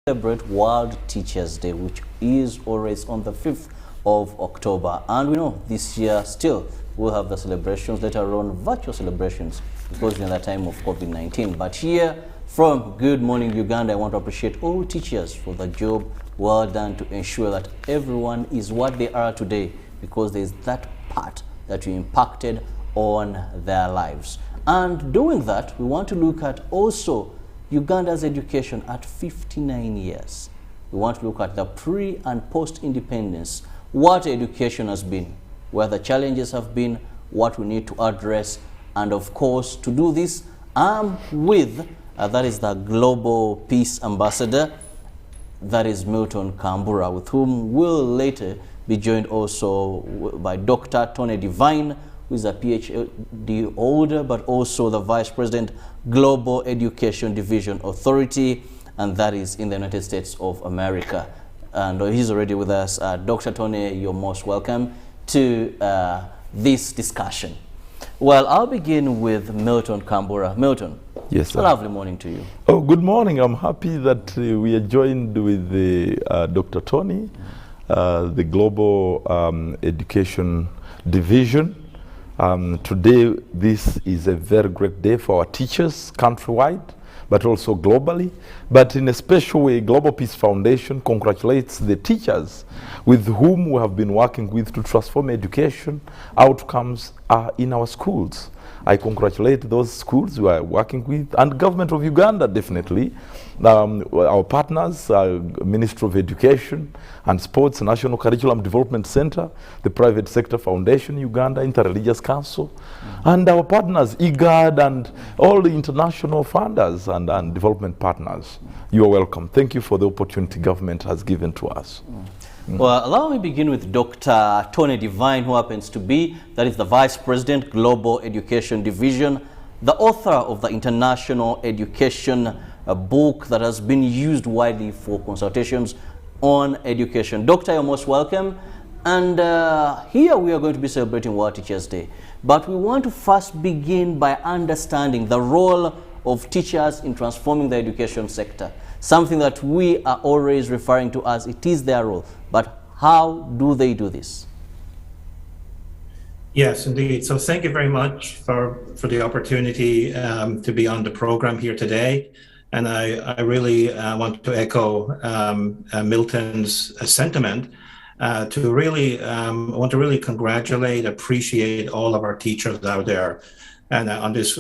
Celebrate World Teachers Day, which is always on the 5th of October. And we know this year still we'll have the celebrations later on, virtual celebrations, because we're in the time of COVID-19. But here from Good Morning Uganda, I want to appreciate all teachers for the job well done to ensure that everyone is what they are today, because there's that part that you impacted on their lives. And doing that, we want to look at also Uganda's education at 59 years. We want to look at the pre and post-independence, what education has been, where the challenges have been, what we need to address, and of course, to do this, I'm with, that is the Global Peace Ambassador, that is Milton Kambura, with whom we'll later be joined also by Dr. Tony Divine, who is a PhD holder, but also the Vice President, Global Education Division Authority, and that is in the United States of America. And he's already with us. Dr. Tony, you're most welcome to this discussion. Well, I'll begin with Milton Kambura. Milton, yes, sir. A lovely morning to you. Oh, good morning. I'm happy that we are joined with Dr. Tony, the Global Education Division. Today, this is a very great day for our teachers countrywide, but also globally. But in a special way, Global Peace Foundation congratulates the teachers with whom we have been working with to transform education outcomes in our schools. I congratulate those schools we are working with, and government of Uganda, definitely. Our partners, Ministry of Education and Sports, National Curriculum Development Center, the Private Sector Foundation Uganda, Interreligious Council, and our partners, IGAD, and all the international funders and development partners. You are welcome. Thank you for the opportunity government has given to us. Well, allow me to begin with Dr. Tony Divine, who happens to be, that is the Vice President, Global Education Division, the author of the International Education book that has been used widely for consultations on education. Doctor, you're most welcome. And here we are going to be celebrating World Teachers Day. But we want to first begin by understanding the role of teachers in transforming the education sector. Something that we are always referring to as it is their role. But how do they do this? Yes, indeed. So thank you very much for the opportunity to be on the program here today. And I really want to echo Milton's sentiment to really want to really congratulate, appreciate all of our teachers out there, and on this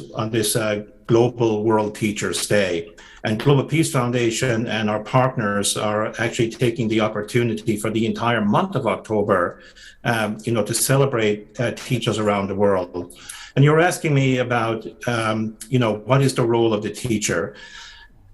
Global World Teachers Day. And Global Peace Foundation and our partners are actually taking the opportunity for the entire month of October, to celebrate teachers around the world. And you're asking me about, what is the role of the teacher?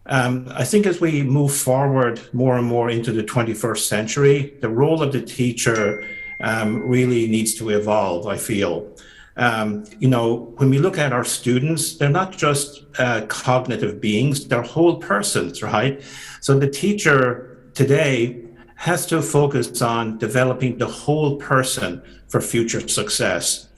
I think as we move forward more and more into the 21st century, the role of the teacher really needs to evolve, I feel. When we look at our students, they're not just cognitive beings, they're whole persons, right? So the teacher today has to focus on developing the whole person for future success.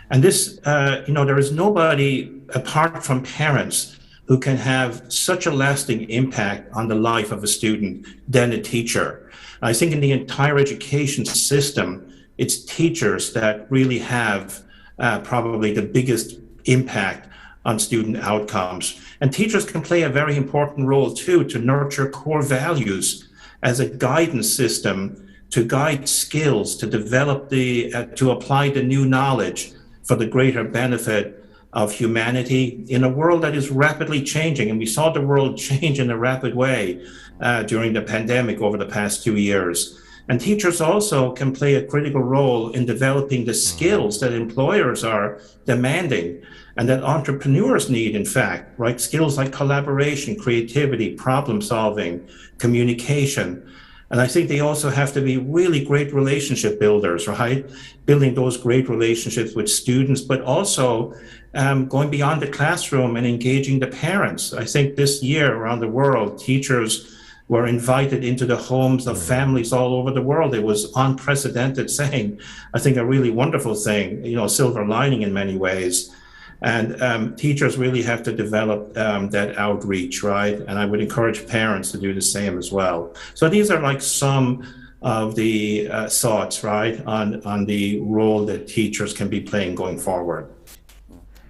And this, there is nobody apart from parents who can have such a lasting impact on the life of a student than a teacher. I think in the entire education system, it's teachers that really have probably the biggest impact on student outcomes. And teachers can play a very important role too, to nurture core values as a guidance system, to guide skills, to develop to apply the new knowledge for the greater benefit of humanity in a world that is rapidly changing. And we saw the world change in a rapid way during the pandemic over the past 2 years. And teachers also can play a critical role in developing the skills that employers are demanding and that entrepreneurs need, in fact, right? Skills like collaboration, creativity, problem solving, communication. And I think they also have to be really great relationship builders, right? Building those great relationships with students, but also going beyond the classroom and engaging the parents. I think this year around the world, teachers were invited into the homes of families all over the world. It was unprecedented, saying, I think a really wonderful thing, silver lining in many ways. And teachers really have to develop that outreach, right? And I would encourage parents to do the same as well. So these are like some of the thoughts, right, on the role that teachers can be playing going forward.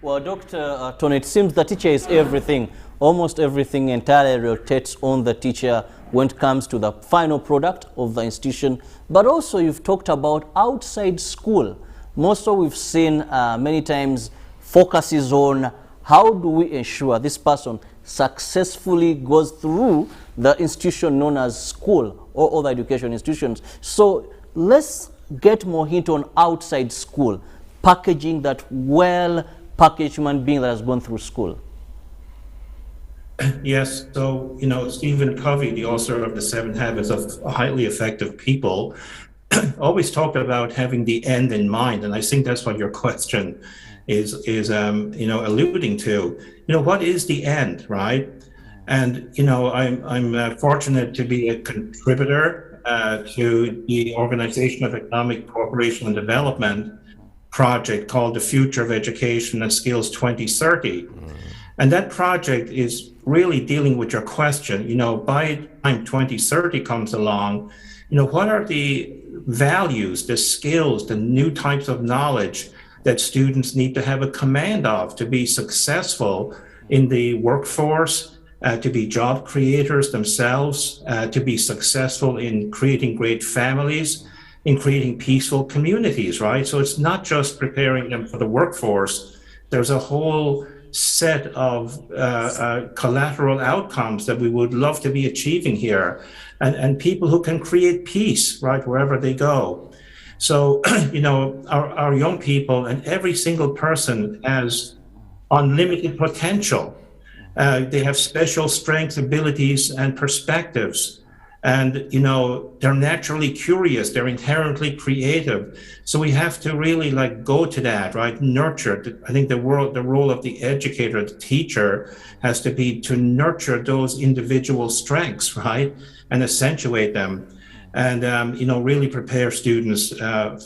Well, Dr. Tony, it seems the teacher is everything. Almost everything entirely rotates on the teacher when it comes to the final product of the institution. But also you've talked about outside school. Most of we've seen many times focuses on how do we ensure this person successfully goes through the institution known as school or other education institutions. So let's get more hint on outside school, packaging that well-packaged human being that has gone through school. Yes, so, Stephen Covey, the author of The 7 Habits of Highly Effective People, always talked about having the end in mind. And I think that's what your question is alluding to. What is the end, right? And, I'm fortunate to be a contributor to the Organization of Economic Cooperation and Development project called the Future of Education and Skills 2030. And that project is really dealing with your question, by the time 2030 comes along, what are the values, the skills, the new types of knowledge that students need to have a command of to be successful in the workforce, to be job creators themselves, to be successful in creating great families, in creating peaceful communities, right? So it's not just preparing them for the workforce. There's a whole set of collateral outcomes that we would love to be achieving here, and people who can create peace, right, wherever they go. So, our young people and every single person has unlimited potential. They have special strengths, abilities, and perspectives. And, they're naturally curious, they're inherently creative. So we have to really go to that, right? Nurture. I think the role of the educator, the teacher, has to be to nurture those individual strengths, right? And accentuate them. And, really prepare students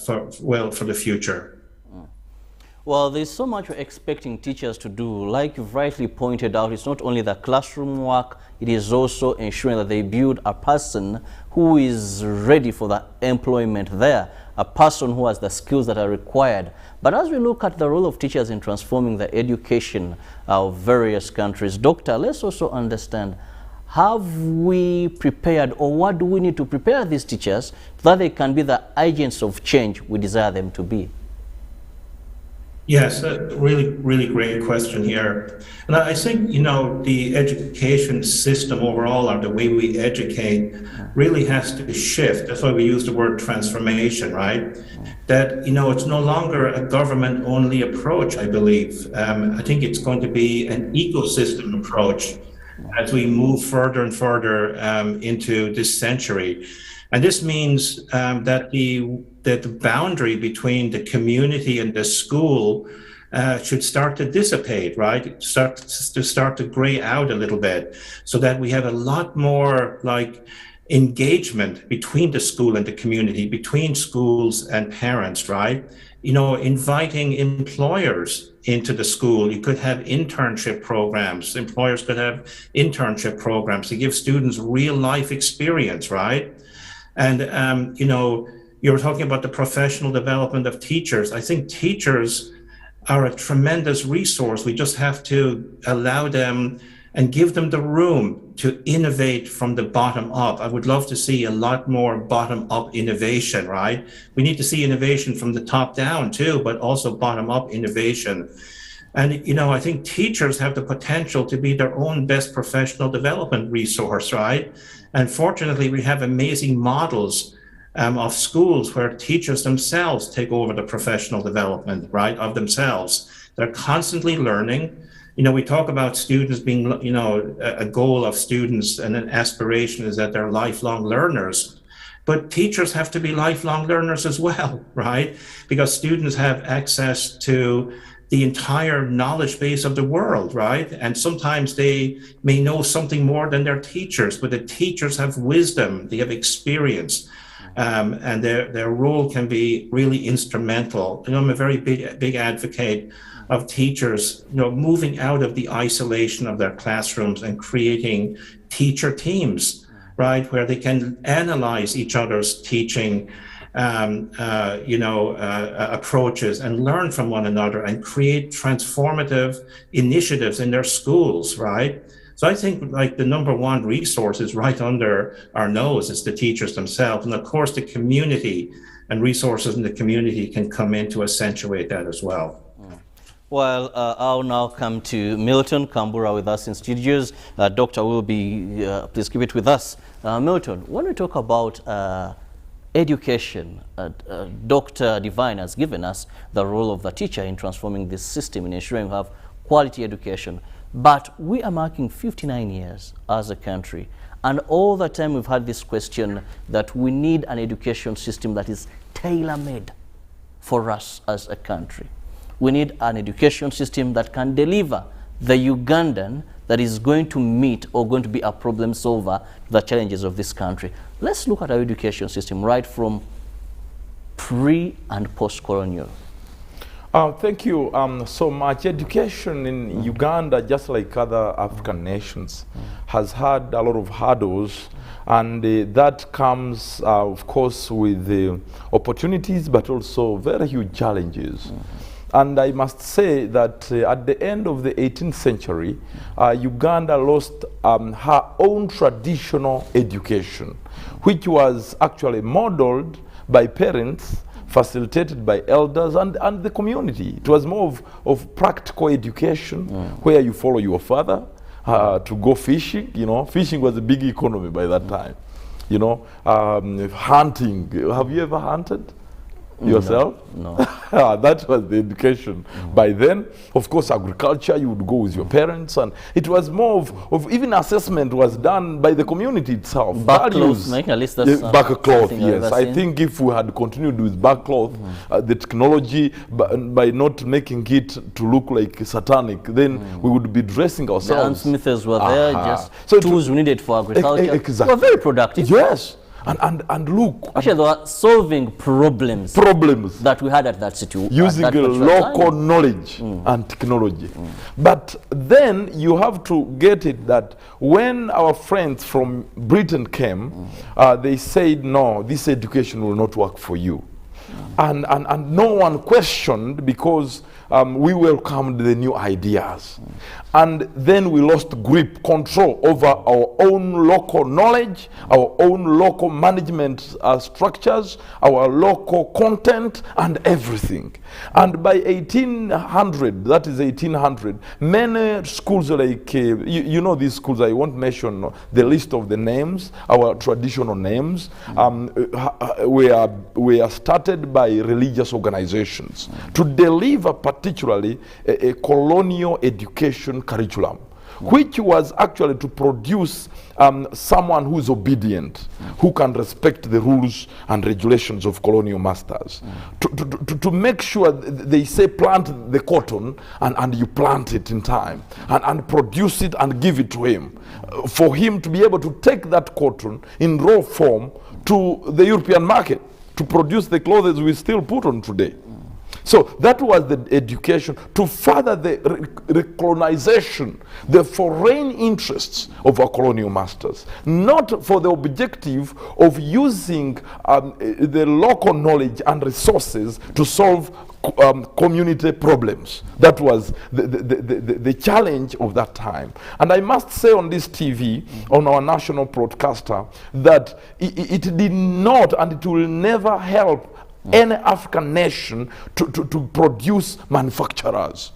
for the future. Well, there's so much we're expecting teachers to do. Like you've rightly pointed out, it's not only the classroom work, it is also ensuring that they build a person who is ready for the employment there, a person who has the skills that are required. But as we look at the role of teachers in transforming the education of various countries, Doctor, let's also understand, have we prepared, or what do we need to prepare these teachers so that they can be the agents of change we desire them to be? Yes, a really, really great question here. And I think, the education system overall, or the way we educate, really has to shift. That's why we use the word transformation, right? That, it's no longer a government-only approach, I believe. I think it's going to be an ecosystem approach as we move further and further into this century. And this means that the boundary between the community and the school should start to dissipate, right? Start to gray out a little bit, so that we have a lot more engagement between the school and the community, between schools and parents, right? Inviting employers into the school. You could have internship programs. Employers could have internship programs to give students real life experience, right? And, you were talking about the professional development of teachers. I think teachers are a tremendous resource. We just have to allow them and give them the room to innovate from the bottom up. I would love to see a lot more bottom up innovation, right? We need to see innovation from the top down too, but also bottom up innovation. And, I think teachers have the potential to be their own best professional development resource, right? And fortunately, we have amazing models of schools where teachers themselves take over the professional development, right, of themselves. They're constantly learning. We talk about students being, a goal of students and an aspiration is that they're lifelong learners. But teachers have to be lifelong learners as well, right? Because students have access to the entire knowledge base of the world, right? And sometimes they may know something more than their teachers, but the teachers have wisdom, they have experience. and their role can be really instrumental. I'm a very big advocate of teachers, moving out of the isolation of their classrooms and creating teacher teams, right, where they can analyze each other's teaching approaches and learn from one another and create transformative initiatives in their schools, right? So I think like the number one resource is right under our nose. It's the teachers themselves. And of course, the community and resources in the community can come in to accentuate that as well. Well, I'll now come to Milton Kambura with us in studios. Doctor will be, please keep it with us. Milton, when we talk about education, Dr. Divine has given us the role of the teacher in transforming this system, in ensuring we have quality education. But we are marking 59 years as a country. And all the time we've had this question that we need an education system that is tailor-made for us as a country. We need an education system that can deliver the Ugandan that is going to meet or going to be a problem solver to the challenges of this country. Let's look at our education system right from pre and post-colonial. Thank you so much. Education in Uganda, just like other African nations, has had a lot of hurdles, and that comes, of course, with opportunities, but also very huge challenges. And I must say that at the end of the 18th century, Uganda lost her own traditional education, which was actually modeled by parents, facilitated by elders and the community. It was more of practical education, where you follow your father to go fishing. Fishing was a big economy by that time. Hunting. Have you ever hunted yourself? No. That was the education. By then, of course, agriculture, you would go with your parents, and it was more of even assessment was done by the community itself. Backcloth, making a list, that's backcloth, yes. I think if we had continued with backcloth, the technology, by not making it to look like satanic, then we would be dressing ourselves. The smithers were there, just so tools we needed for agriculture. Exactly. They were very productive. Yes. And look. Actually, they were solving problems that we had at that situation. Using local knowledge and technology. But then you have to get it that when our friends from Britain came, they said, no, this education will not work for you. And no one questioned, because we welcomed the new ideas. And then we lost control over our own local knowledge, our own local management structures, our local content, and everything. And by 1800, that is 1800, many schools like, you know these schools, I won't mention the list of the names, our traditional names, were started by religious organizations to deliver particularly a colonial education curriculum, which was actually to produce someone who is obedient, who can respect the rules and regulations of colonial masters, to make sure they say plant the cotton and you plant it in time and produce it and give it to him, for him to be able to take that cotton in raw form to the European market to produce the clothes we still put on today. So that was the education to further the recolonization, the foreign interests of our colonial masters, not for the objective of using the local knowledge and resources to solve community problems. That was the challenge of that time. And I must say on this TV, on our national broadcaster, that it did not and it will never help any African nation to produce manufacturers,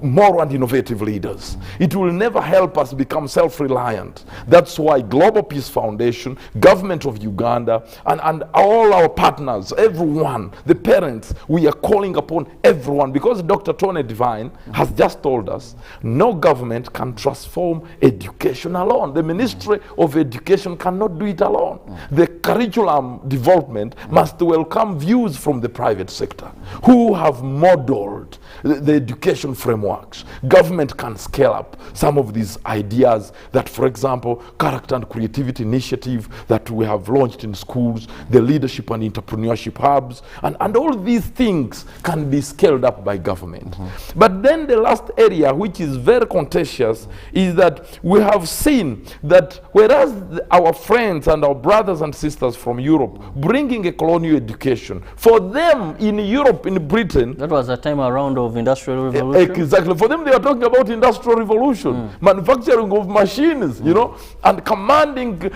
more and innovative leaders. It will never help us become self-reliant. That's why Global Peace Foundation, government of Uganda, and all our partners, everyone, the parents, we are calling upon everyone, because Dr. Tony Divine has just told us, no government can transform education alone. The Ministry of Education cannot do it alone. The curriculum development must welcome views initiatives from the private sector, who have modeled the education frameworks. Government can scale up some of these ideas that, for example, character and creativity initiative that we have launched in schools, the leadership and entrepreneurship hubs, and all these things can be scaled up by government. But then the last area, which is very contentious, is that we have seen that whereas our friends and our brothers and sisters from Europe bringing a colonial education, for them in Europe, in Britain, that was a time around of industrial revolution. Exactly. For them, they are talking about industrial revolution, manufacturing of machines, you know, and commanding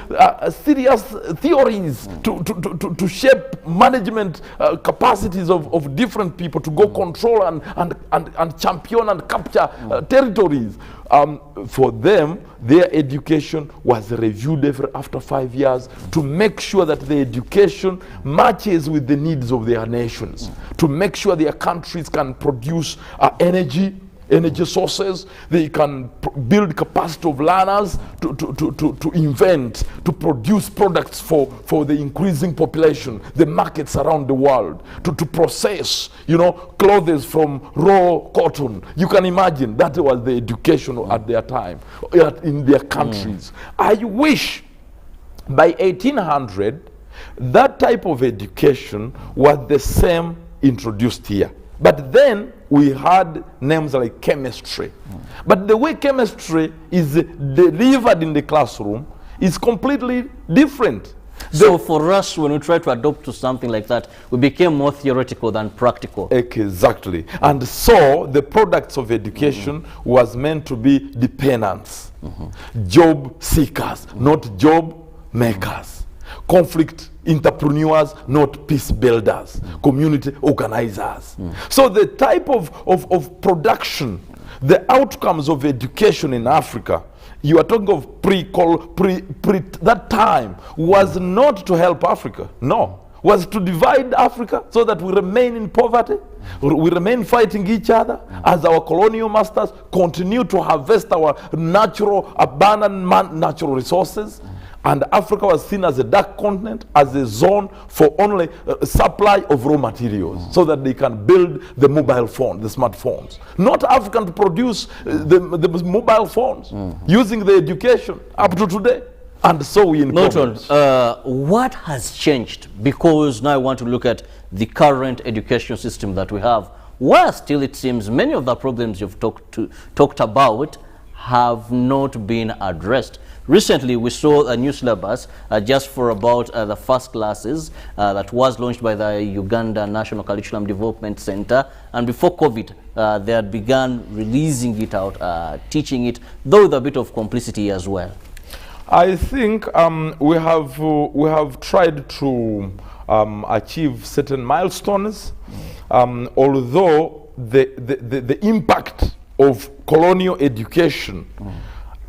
serious theories to shape management capacities of different people to go control and champion and capture territories. For them, their education was reviewed after 5 years to make sure that the education matches with the needs of their nations, to make sure their countries can produce energy sources, they can build capacity of learners to invent, to produce products for the increasing population, the markets around the world, to process, you know, clothes from raw cotton. You can imagine that was the education at their time, in their countries. I wish by 1800, that type of education was the same introduced here. But then we had names like chemistry. But the way chemistry is delivered in the classroom is completely different. So for us, when we try to adopt to something like that, we became more theoretical than practical. Exactly. And so the products of education was meant to be dependents, job seekers, not job makers. Conflict entrepreneurs, not peace builders, community organizers. So the type of production, the outcomes of education in Africa, you are talking of that time was not to help Africa, no, was to divide Africa so that we remain in poverty, we remain fighting each other as our colonial masters continue to harvest our natural, abundant natural resources. And Africa was seen as a dark continent, as a zone for only supply of raw materials, so that they can build the mobile phone, the smartphones. Not African to produce the mobile phones, using the education up to today. And so we in Milton, what has changed? Because now I want to look at the current education system that we have, where still it seems many of the problems you've talked about have not been addressed. Recently, we saw a new syllabus just for about the first classes that was launched by the Uganda National Curriculum Development Center. And before COVID, they had begun releasing it out, teaching it, though with a bit of complicity as well. I think we have tried to achieve certain milestones, although the impact of colonial education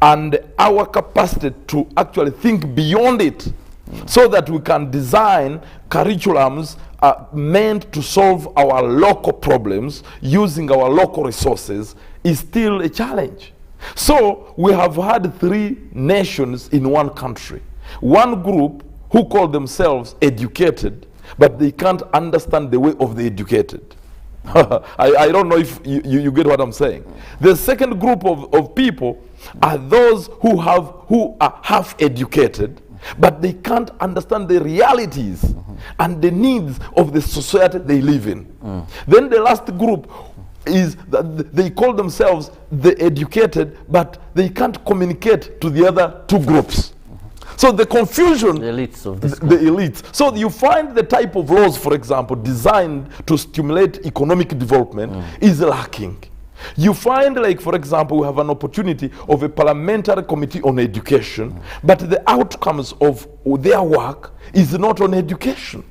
and our capacity to actually think beyond it, so that we can design curriculums meant to solve our local problems using our local resources, is still a challenge. So we have had 3 nations in one country. One group who call themselves educated, but they can't understand the way of the educated. I don't know if you get what I'm saying. The second group of people are those who are half educated, but they can't understand the realities and the needs of the society they live in. Then the last group is that they call themselves the educated, but they can't communicate to the other 2 groups. So the confusion, the elites of this the elites. So you find the type of laws, for example, designed to stimulate economic development is lacking. You find, like, for example, we have an opportunity of a parliamentary committee on education, but the outcomes of their work is not on education.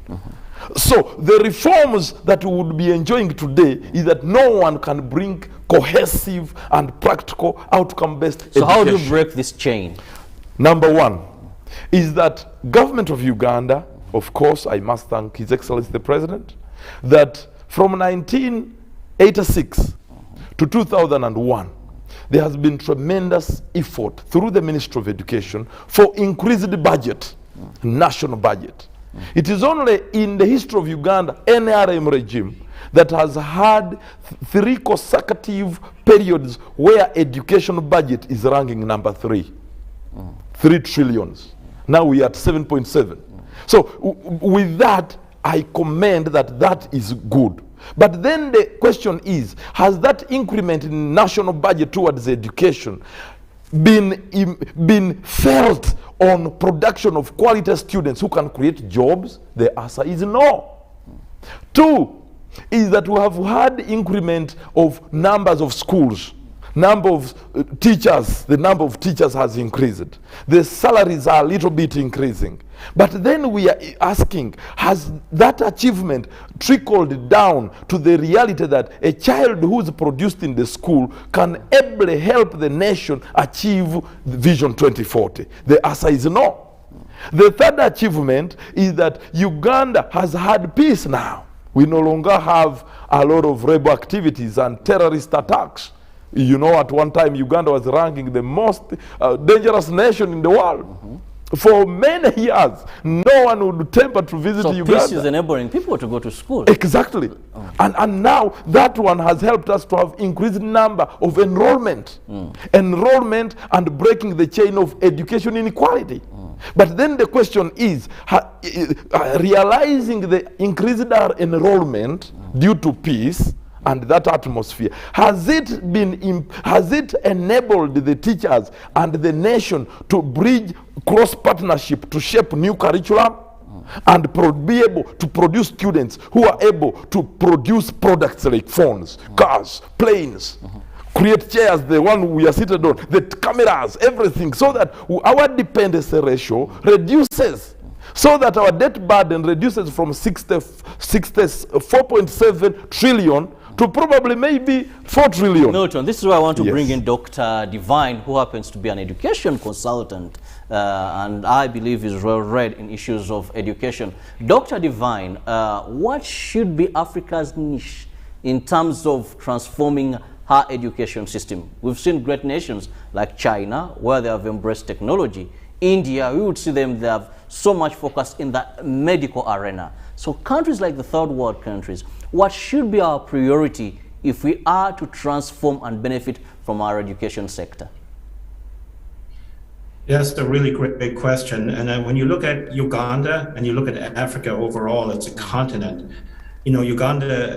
So the reforms that we would be enjoying today is that no one can bring cohesive and practical outcome-based education. So how do you break this chain? Number 1 is that government of Uganda, of course, I must thank His Excellency the President, that from 1986 to 2001, there has been tremendous effort through the Ministry of Education for increased budget, national budget. It is only in the history of Uganda, NRM regime, that has had 3 consecutive periods where education budget is ranking number 3. 3 trillions. Now we are at 7.7. So with that, I commend that that is good. But then the question is, has that increment in national budget towards education been felt on production of quality students who can create jobs? The answer is no. 2 is that we have had increment of numbers of schools. Number of teachers, the number of teachers has increased. The salaries are a little bit increasing. But then we are asking, has that achievement trickled down to the reality that a child who is produced in the school can ably help the nation achieve Vision 2040? The answer is no. The third achievement is that Uganda has had peace now. We no longer have a lot of rebel activities and terrorist attacks. You know, at one time Uganda was ranking the most dangerous nation in the world. For many years, no one would temper to visit Uganda. So peace is enabling people to go to school. Exactly. And now that one has helped us to have increased number of enrollment. Enrollment and breaking the chain of education inequality. But then the question is, realizing the increased enrollment due to peace and that atmosphere, has it enabled the teachers and the nation to bridge cross partnership to shape new curriculum and be able to produce students who are able to produce products like phones, cars, planes, create chairs, the one we are seated on, the cameras, everything, so that our dependency ratio reduces, so that our debt burden reduces from 4.7 trillion to probably maybe 4 trillion. Milton, this is why I want to bring in Dr. Divine, who happens to be an education consultant, and I believe is well read in issues of education. Dr. Divine, what should be Africa's niche in terms of transforming her education system? We've seen great nations like China, where they have embraced technology. India, we would see them, they have so much focus in the medical arena. So countries like the third world countries, what should be our priority if we are to transform and benefit from our education sector? That's a really great question. And when you look at Uganda and you look at Africa overall, it's a continent. You know, Uganda,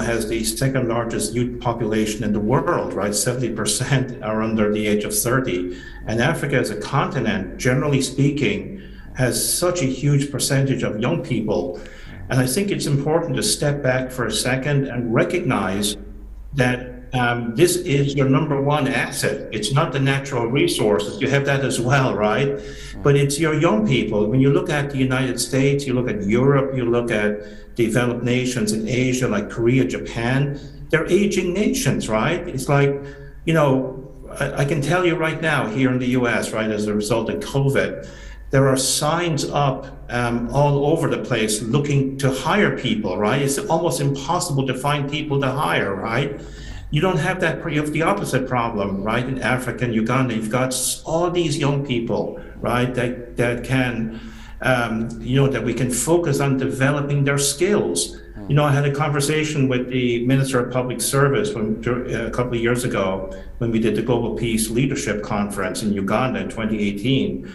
has the second largest youth population in the world, right? 70% are under the age of 30. And Africa as a continent, generally speaking, has such a huge percentage of young people. And I think it's important to step back for a second and recognize that this is your number one asset. It's not the natural resources. You have that as well, right? But it's your young people. When you look at the United States, you look at Europe, you look at developed nations in Asia like Korea, Japan, they're aging nations, right? It's like, you know, I can tell you right now here in the US, right, as a result of COVID, there are signs up all over the place looking to hire people, right? It's almost impossible to find people to hire, right? You don't have that, you have the opposite problem, right? In Africa and Uganda, you've got all these young people, right, that can, that we can focus on developing their skills. You know, I had a conversation with the Minister of Public Service a couple of years ago when we did the Global Peace Leadership Conference in Uganda in 2018.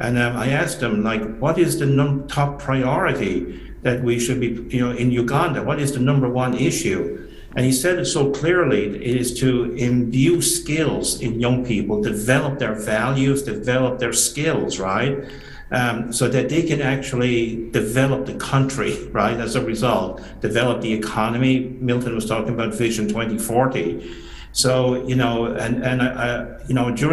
And I asked him, like, what is the top priority that we should be, in Uganda? What is the number one issue? And he said it so clearly, it is to imbue skills in young people, develop their values, develop their skills, right? So that they can actually develop the country, right? As a result, develop the economy. Milton was talking about Vision 2040. So, during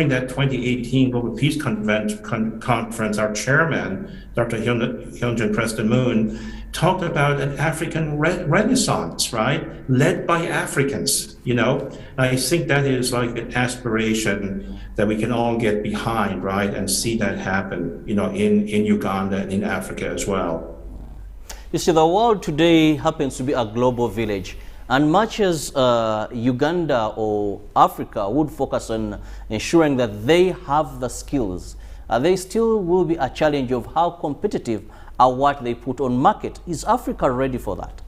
that 2018 Global Peace Conference, our chairman, Dr. Hyunjin Preston Moon, talked about an African renaissance, right? Led by Africans, I think that is like an aspiration that we can all get behind, right? And see that happen, in Uganda and in Africa as well. You see, the world today happens to be a global village. And much as Uganda or Africa would focus on ensuring that they have the skills There still will be a challenge of how competitive are what they put on market. Is Africa ready for that?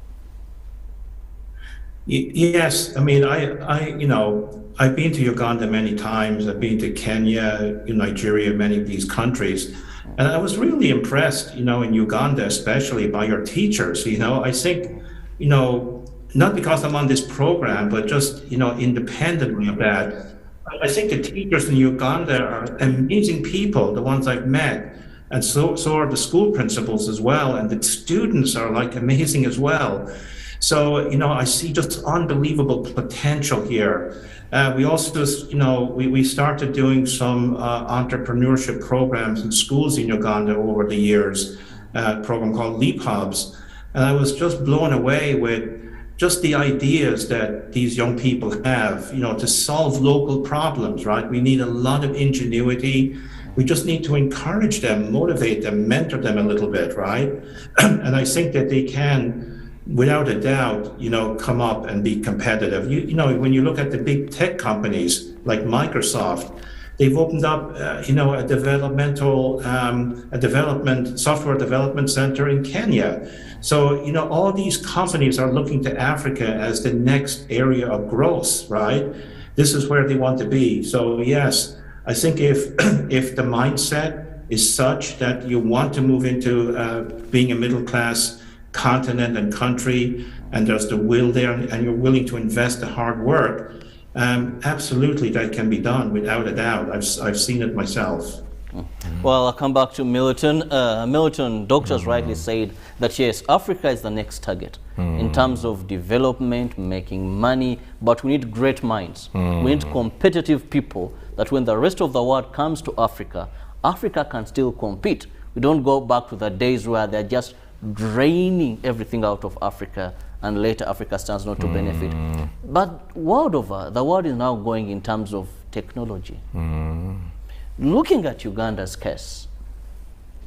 Yes, I mean, I've been to Uganda many times. I've been to Kenya, Nigeria, many of these countries, and I was really impressed, in Uganda, especially by your teachers. I think, not because I'm on this program, but just, independently of that, I think the teachers in Uganda are amazing people, the ones I've met. And so are the school principals as well. And the students are like amazing as well. So, I see just unbelievable potential here. We also, we started doing some entrepreneurship programs in schools in Uganda over the years, a program called Leap Hubs. And I was just blown away with just the ideas that these young people have, to solve local problems, right? We need a lot of ingenuity. We just need to encourage them, motivate them, mentor them a little bit, right? And I think that they can, without a doubt, come up and be competitive. When you look at the big tech companies like Microsoft, they've opened up, a software development center in Kenya. So, all these companies are looking to Africa as the next area of growth, right? This is where they want to be. So, yes, I think if the mindset is such that you want to move into being a middle-class continent and country, and there's the will there, and you're willing to invest the hard work, absolutely that can be done without a doubt. I've seen it myself. Well, I'll come back to Milton. Milton, doctors rightly said that yes, Africa is the next target in terms of development, making money, but we need great minds. We need competitive people that when the rest of the world comes to Africa, Africa can still compete. We don't go back to the days where they're just draining everything out of Africa and later Africa stands not to benefit. But world over, the world is now going in terms of technology. Looking at Uganda's case,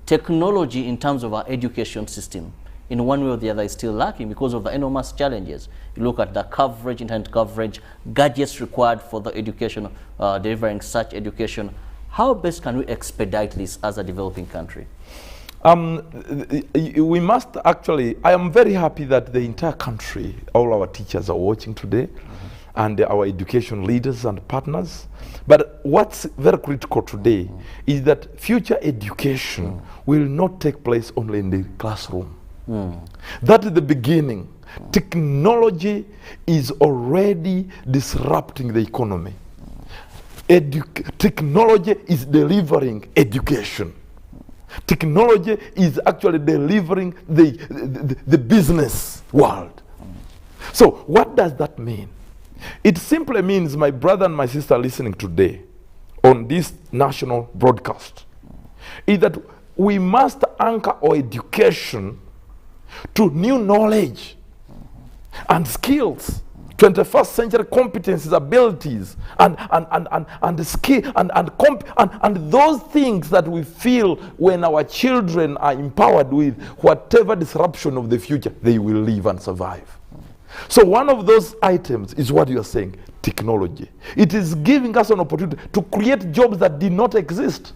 technology in terms of our education system, in one way or the other, is still lacking because of the enormous challenges. You look at the coverage, internet coverage, gadgets required for the education, delivering such education. How best can we expedite this as a developing country? We must actually, I am very happy that the entire country, all our teachers are watching today, and our education leaders and partners. But what's very critical today is that future education will not take place only in the classroom. That is the beginning. Technology is already disrupting the economy. Technology is delivering education. Technology is actually delivering the business world. So what does that mean? It simply means, my brother and my sister listening today on this national broadcast, is that we must anchor our education to new knowledge and skills, 21st century competencies, abilities, and skill, and those things that we feel when our children are empowered with whatever disruption of the future, they will live and survive. So one of those items is what you are saying, technology. It is giving us an opportunity to create jobs that did not exist.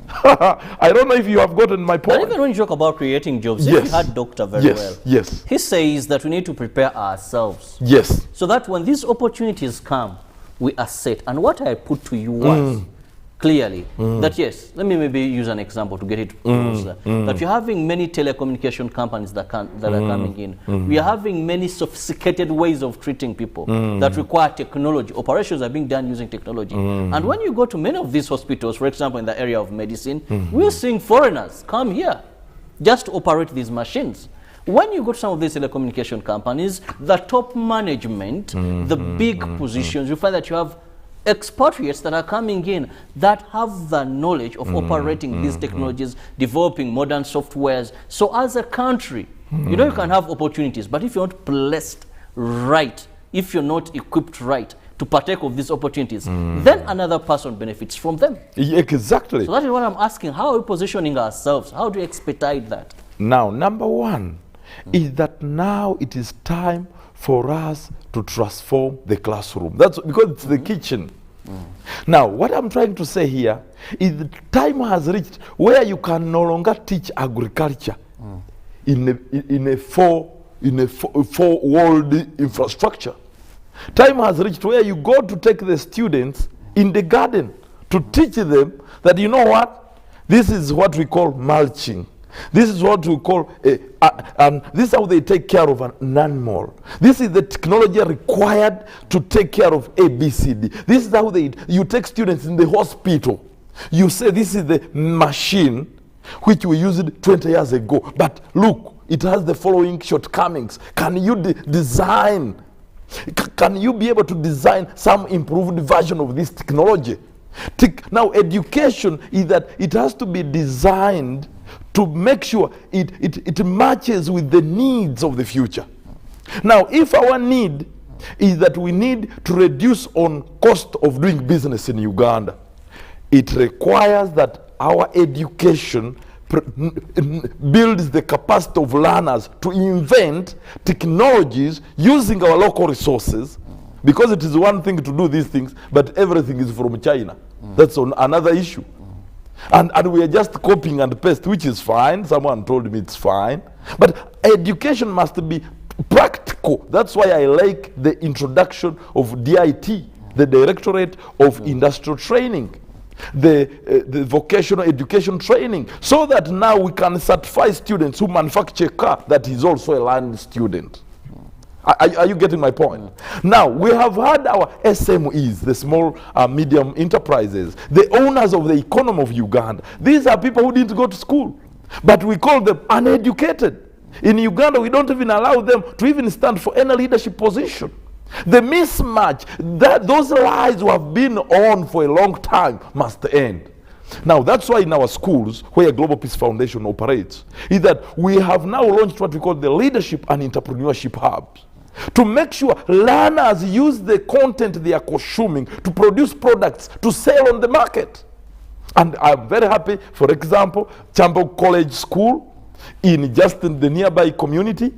I don't know if you have gotten my point. But even when you talk about creating jobs, yes. If you had Doctor very well. Yes. He says that we need to prepare ourselves. Yes. So that when these opportunities come, we are set. And what I put to you was clearly that yes, let me maybe use an example to get it closer. That you're having many telecommunication companies that are coming in. We are having many sophisticated ways of treating people that require technology. Operations are being done using technology. And when you go to many of these hospitals, for example, in the area of medicine, we're seeing foreigners come here just to operate these machines. When you go to some of these telecommunication companies, the top management, the big positions, you find that you have expatriates that are coming in that have the knowledge of operating these technologies, developing modern softwares. So as a country, you can have opportunities, but if you're not placed right, if you're not equipped right to partake of these opportunities, then another person benefits from them. Exactly. So that is what I'm asking. How are we positioning ourselves? How do we expedite that? Now, number one is that now it is time for us to transform the classroom. That's because it's the kitchen. Now, what I'm trying to say here is the time has reached where you can no longer teach agriculture in a four world infrastructure. Time has reached where you go to take the students in the garden to teach them that, you know what, this is what we call mulching. This is what we call, this is how they take care of an animal. This is the technology required to take care of ABCD. This is how you take students in the hospital. You say this is the machine which we used 20 years ago. But look, it has the following shortcomings. Can you design? Can you be able to design some improved version of this technology? Now, education is that it has to be designed to make sure it matches with the needs of the future. Now, if our need is that we need to reduce on cost of doing business in Uganda, it requires that our education builds the capacity of learners to invent technologies using our local resources, because it is one thing to do these things, but everything is from China. That's another issue. And we are just copying and paste, which is fine. Someone told me it's fine. But education must be practical. That's why I like the introduction of DIT, the Directorate of Industrial Training, the vocational education training, so that now we can certify students who manufacture a car that is also a learning student. Are you getting my point? Now, we have had our SMEs, the small medium enterprises, the owners of the economy of Uganda. These are people who didn't go to school, but we call them uneducated. In Uganda, we don't even allow them to even stand for any leadership position. The mismatch, those lies who have been on for a long time must end. Now, that's why in our schools, where Global Peace Foundation operates, is that we have now launched what we call the Leadership and Entrepreneurship Hubs, to make sure learners use the content they are consuming to produce products to sell on the market. And I'm very happy, for example, Chambok College School, in the nearby community,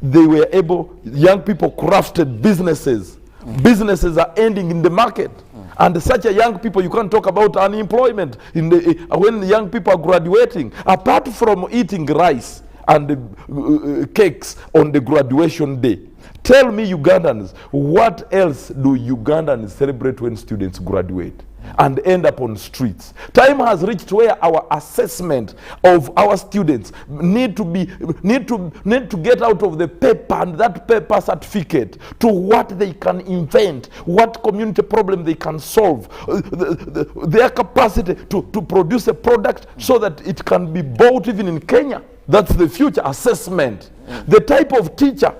they were able, young people crafted businesses. Businesses are ending in the market. And such a young people, you can't talk about unemployment when the young people are graduating. Apart from eating rice and cakes on the graduation day, tell me, Ugandans, what else do Ugandans celebrate when students graduate and end up on streets? Time has reached where our assessment of our students need to get out of the paper and that paper certificate to what they can invent, what community problem they can solve, their capacity to produce a product so that it can be bought even in Kenya. That's the future assessment. The type of teacher.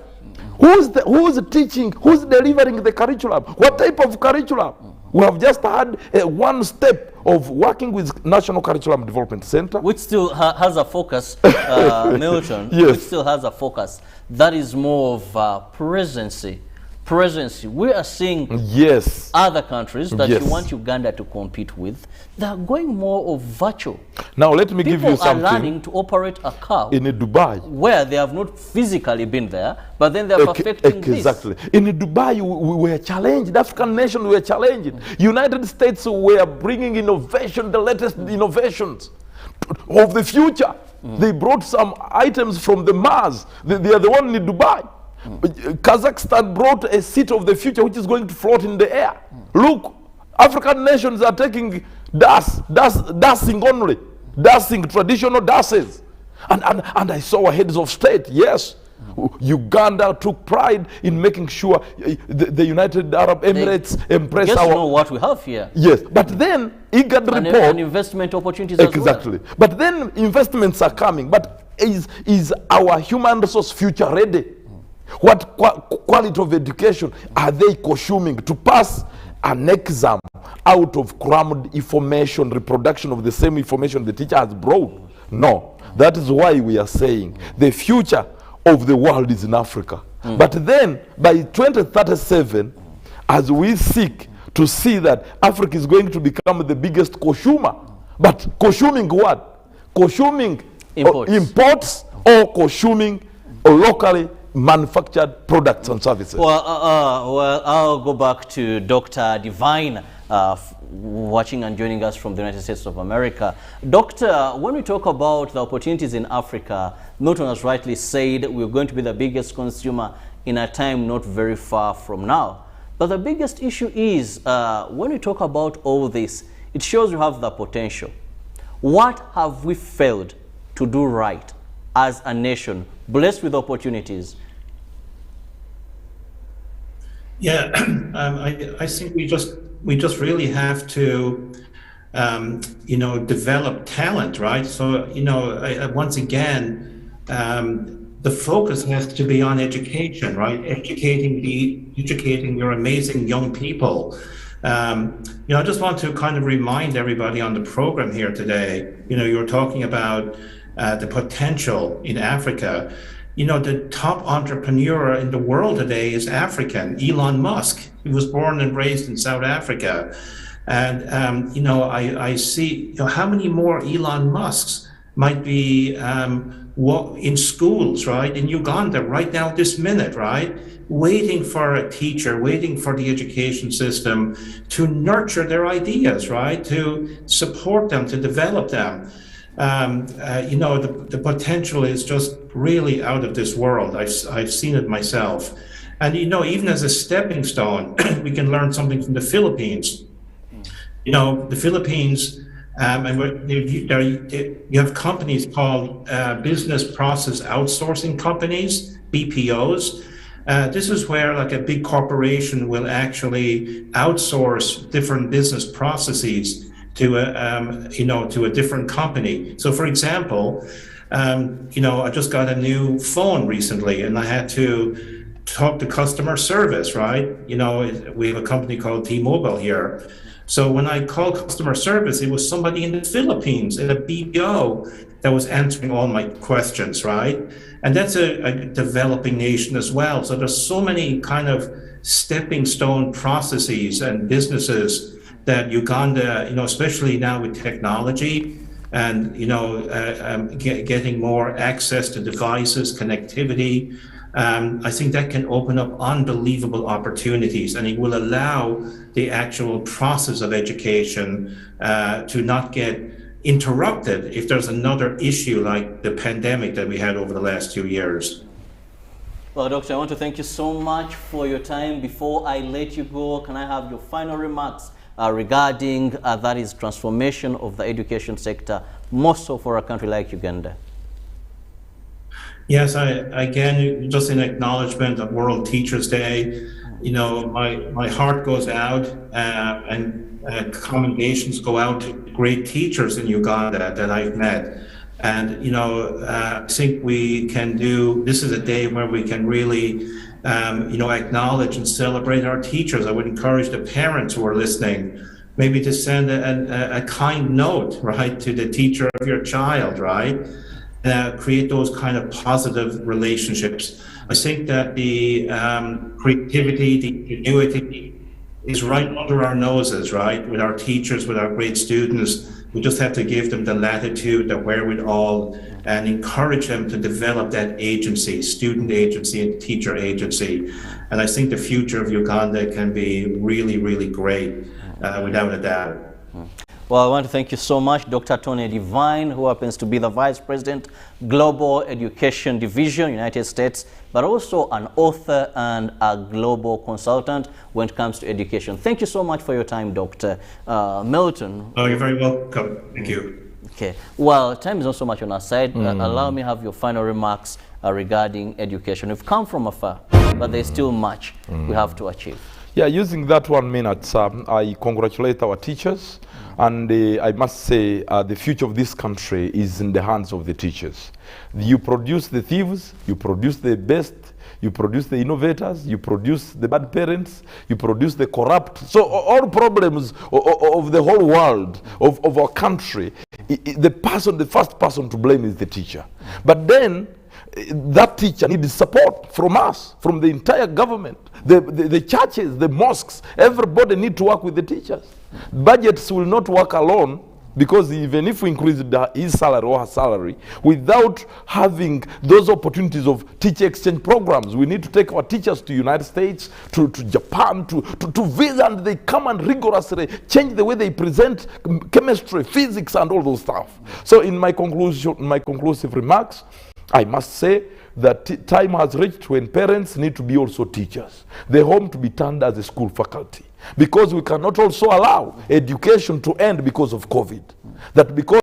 Who's teaching? Who's delivering the curriculum? What type of curriculum? We have just had one step of working with National Curriculum Development Center, which still has a focus, Milton. Yes. Which still has a focus. That is more of presence. We are seeing other countries that you want Uganda to compete with. They are going more of virtual. Now let me give you something. People are learning to operate a car in Dubai, where they have not physically been there, but then they are perfecting this. Exactly. In Dubai, we were challenged. African nations were challenged. United States were bringing innovation, the latest innovations of the future. They brought some items from the Mars. They are the one in Dubai. Kazakhstan brought a seat of the future which is going to float in the air. Look, African nations are taking dancing only, dancing, traditional dances. And I saw heads of state, yes. Uganda took pride in making sure the United Arab Emirates embrace our... know what we have here. Yes, but then IGAD report... And investment opportunities as well. Exactly. But then investments are coming. But is our human resource future ready? What quality of education are they consuming to pass an exam out of crammed information, reproduction of the same information the teacher has brought? No. That is why we are saying the future of the world is in Africa. But then by 2037, as we seek to see that Africa is going to become the biggest consumer, but consuming what? Consuming imports or consuming locally manufactured products and services. Well, I'll go back to Dr. Divine, watching and joining us from the United States of America. Doctor, when we talk about the opportunities in Africa, Milton has rightly said we're going to be the biggest consumer in a time not very far from now. But the biggest issue is, when we talk about all this, it shows we have the potential. What have we failed to do right as a nation, blessed with opportunities? Yeah, I think we just really have to, develop talent, right? So, once again, the focus has to be on education, right? Educating your amazing young people. I just want to kind of remind everybody on the program here today, you're talking about the potential in Africa. The top entrepreneur in the world today is African, Elon Musk. He was born and raised in South Africa. And, I see how many more Elon Musks might be in schools, right, in Uganda right now, this minute, right, waiting for a teacher, waiting for the education system to nurture their ideas, right, to support them, to develop them. The potential is just really out of this world. I've seen it myself. And, even as a stepping stone, we can learn something from the Philippines. The Philippines, you have companies called business process outsourcing companies, BPOs. This is where like a big corporation will actually outsource different business processes to a different company. So for example, I just got a new phone recently and I had to talk to customer service, right? We have a company called T-Mobile here. So when I called customer service, it was somebody in the Philippines in a BPO that was answering all my questions, right? And that's a developing nation as well. So there's so many kind of stepping stone processes and businesses that Uganda, especially now with technology and, getting more access to devices, connectivity, I think that can open up unbelievable opportunities, and it will allow the actual process of education to not get interrupted if there's another issue like the pandemic that we had over the last 2 years. Well, Doctor, I want to thank you so much for your time. Before I let you go, can I have your final remarks regarding that is transformation of the education sector, more so for a country like Uganda? Yes, again, just in acknowledgement of World Teachers Day, my heart goes out and commendations go out to great teachers in Uganda that I've met. And, I think we can this is a day where we can really, acknowledge and celebrate our teachers. I would encourage the parents who are listening, maybe to send a kind note, right, to the teacher of your child, right? Create those kind of positive relationships. I think that the creativity, the ingenuity is right under our noses, right? With our teachers, with our great students, we just have to give them the latitude, the wherewithal, and encourage them to develop that agency, student agency and teacher agency. And I think the future of Uganda can be really, really great, without a doubt. Well, I want to thank you so much, Dr. Tony Divine, who happens to be the Vice President, Global Education Division, United States, but also an author and a global consultant when it comes to education. Thank you so much for your time, Dr. Milton. Oh, you're very welcome. Thank you. Okay. Well, time is not so much on our side. Allow me to have your final remarks regarding education. We've come from afar, but there's still much we have to achieve. Yeah, using that 1 minute, I congratulate our teachers. And I must say, the future of this country is in the hands of the teachers. You produce the thieves, you produce the best, you produce the innovators, you produce the bad parents, you produce the corrupt. So all problems of the whole world, of our country, the first person to blame is the teacher. But then, that teacher needs support from us, from the entire government, the churches, the mosques. Everybody need to work with the teachers. Budgets will not work alone. because even if we increase his salary or her salary, without having those opportunities of teacher exchange programs, we need to take our teachers to United States, to Japan, to visit, and they come and rigorously change the way they present chemistry, physics, and all those stuff. So in my conclusive remarks, I must say that time has reached when parents need to be also teachers. The home to be turned as a school faculty. Because we cannot also allow education to end because of COVID. That because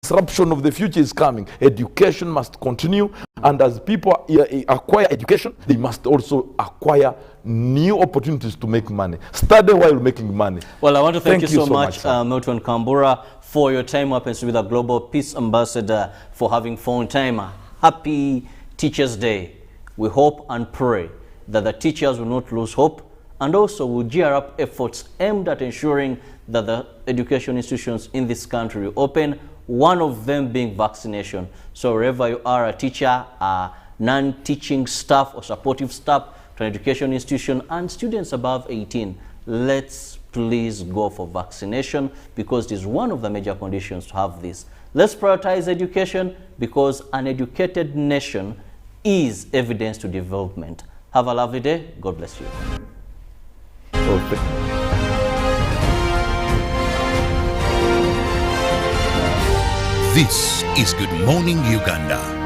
disruption of the future is coming, education must continue, and as people acquire education, they must also acquire new opportunities to make money. Study while making money. Well, I want to thank you so much, Milton Kambura, for your time. Happens to be the Global Peace Ambassador, for having phone time. Happy Teachers Day. We hope and pray that the teachers will not lose hope, and also will gear up efforts aimed at ensuring that the education institutions in this country will open, one of them being vaccination. So wherever you are, a teacher, a non-teaching staff or supportive staff to an education institution, and students above 18, let's please go for vaccination, because it is one of the major conditions to have this. Let's prioritize education, because an educated nation is evidence to development. Have a lovely day. God bless you. This is Good Morning Uganda.